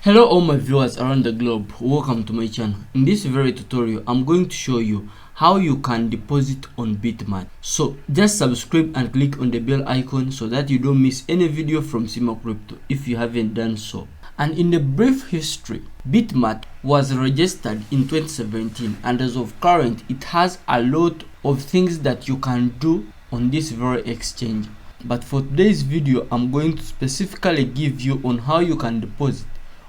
Hello all my viewers around the globe, welcome to my channel. In this very tutorial I'm going to show you how you can deposit on BitMart. So just subscribe and click on the bell icon so that you don't miss any video from Simo Crypto if you haven't done so. And in the brief history, BitMart was registered in 2017 and as of current it has a lot of things that you can do on this very exchange. But for today's video I'm going to specifically give you on how you can deposit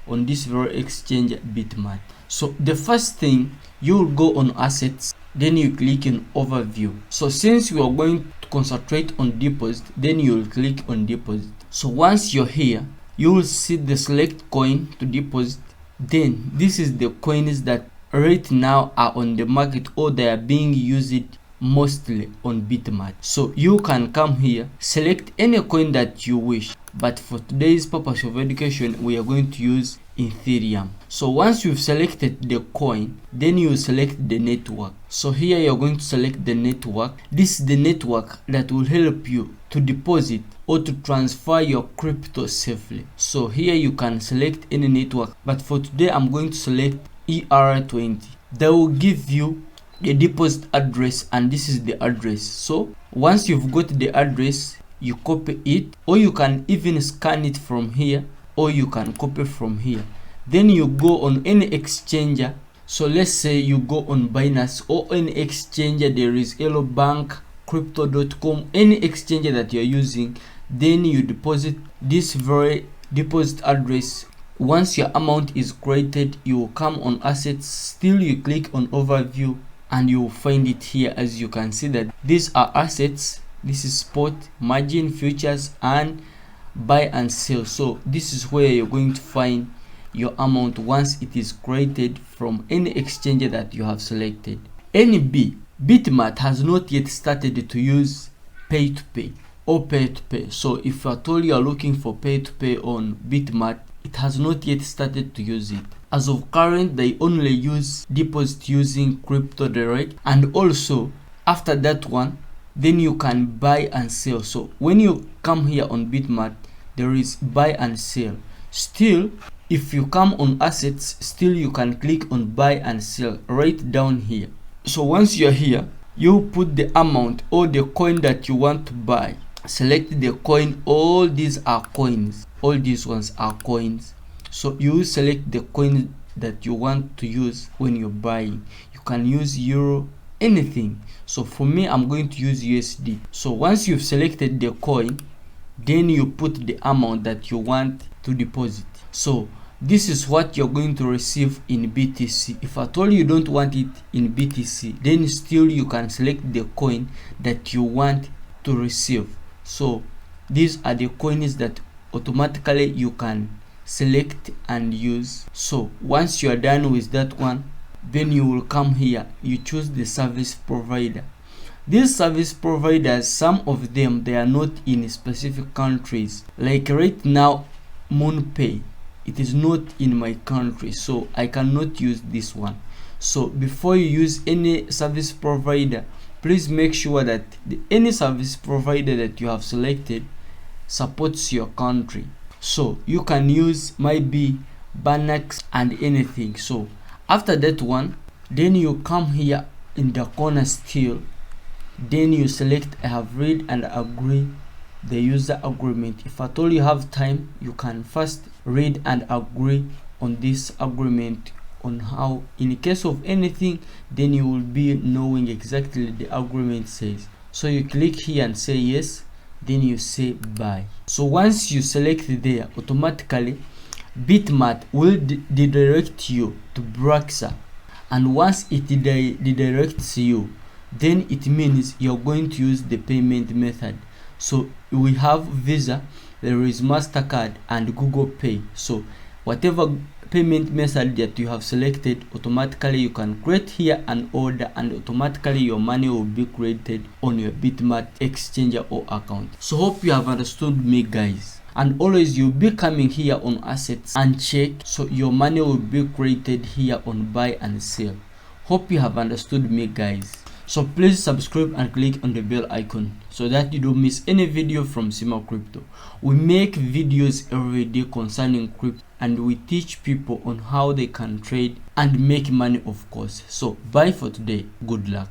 on this very exchange BitMart. So the first thing, you will go on assets, then you click on overview. So since you are going to concentrate on deposit, then you will click on deposit. So once you're here, you will see the select coin to deposit. Then this is the coins that right now are on the market or they are being used mostly on BitMart. So you can come here, select any coin that you wish, but for today's purpose of education we are going to use Ethereum. So once you've selected the coin, then you select the network. So here you're going to select the network. This is the network that will help you to deposit or to transfer your crypto safely. So here you can select any network, but for today I'm going to select ER20. They will give you the deposit address and this is the address. So once you've got the address, you copy it, or you can even scan it from here, or you can copy from here. Then you go on any exchanger. So let's say you go on Binance or any exchanger, there is Hello Bank, crypto.com, any exchanger that you're using. Then you deposit this very deposit address. Once your amount is created, you will come on assets, still you click on overview and you will find it here. As you can see that these are assets, this is spot, margin, futures and buy and sell. So this is where you're going to find your amount once it is created from any exchanger that you have selected. BitMart has not yet started to use pay to pay or pay to pay. So if at all you are looking for pay to pay on BitMart, it has not yet started to use it. As of current, they only use deposit using crypto direct, and also after that one, then you can buy and sell. So when you come here on BitMart, there is buy and sell. Still, if you come on assets, still you can click on buy and sell right down here. So once you're here, you put the amount or the coin that you want to buy. Select the coin. All these are coins. All these ones are coins. So you select the coin that you want to use when you're buying. You can use euro, anything. So for me, I'm going to use USD. So once you've selected the coin, then you put the amount that you want to deposit. So this is what you're going to receive in BTC. If at all you don't want it in BTC, then still you can select the coin that you want to receive. So these are the coins that automatically you can select and use. So once you are done with that one, then you will come here, you choose the service provider. These service providers, some of them, they are not in specific countries. Like right now, MoonPay, it is not in my country, so I cannot use this one. So before you use any service provider, please make sure that any service provider that you have selected supports your country. So you can use maybe binance and anything. So after that one, then you come here in the corner still, then you select I have read and agree the user agreement. If at all you have time, you can first read and agree on this agreement, on how in case of anything, then you will be knowing exactly the agreement says. So you click here and say yes, then you say buy. So once you select there, automatically BitMart will redirect you to Braxa, and once it redirects you, then it means you're going to use the payment method. So we have Visa, there is MasterCard and Google Pay. So whatever payment method that you have selected, automatically you can create here an order and automatically your money will be created on your BitMart exchanger or account. So hope you have understood me, guys. And always you'll be coming here on assets and check, so your money will be created here on buy and sell. Hope you have understood me, guys. So please subscribe and click on the bell icon so that you don't miss any video from Sima Crypto. We make videos every day concerning crypto, and we teach people on how they can trade and make money, of course. So bye for today. Good luck.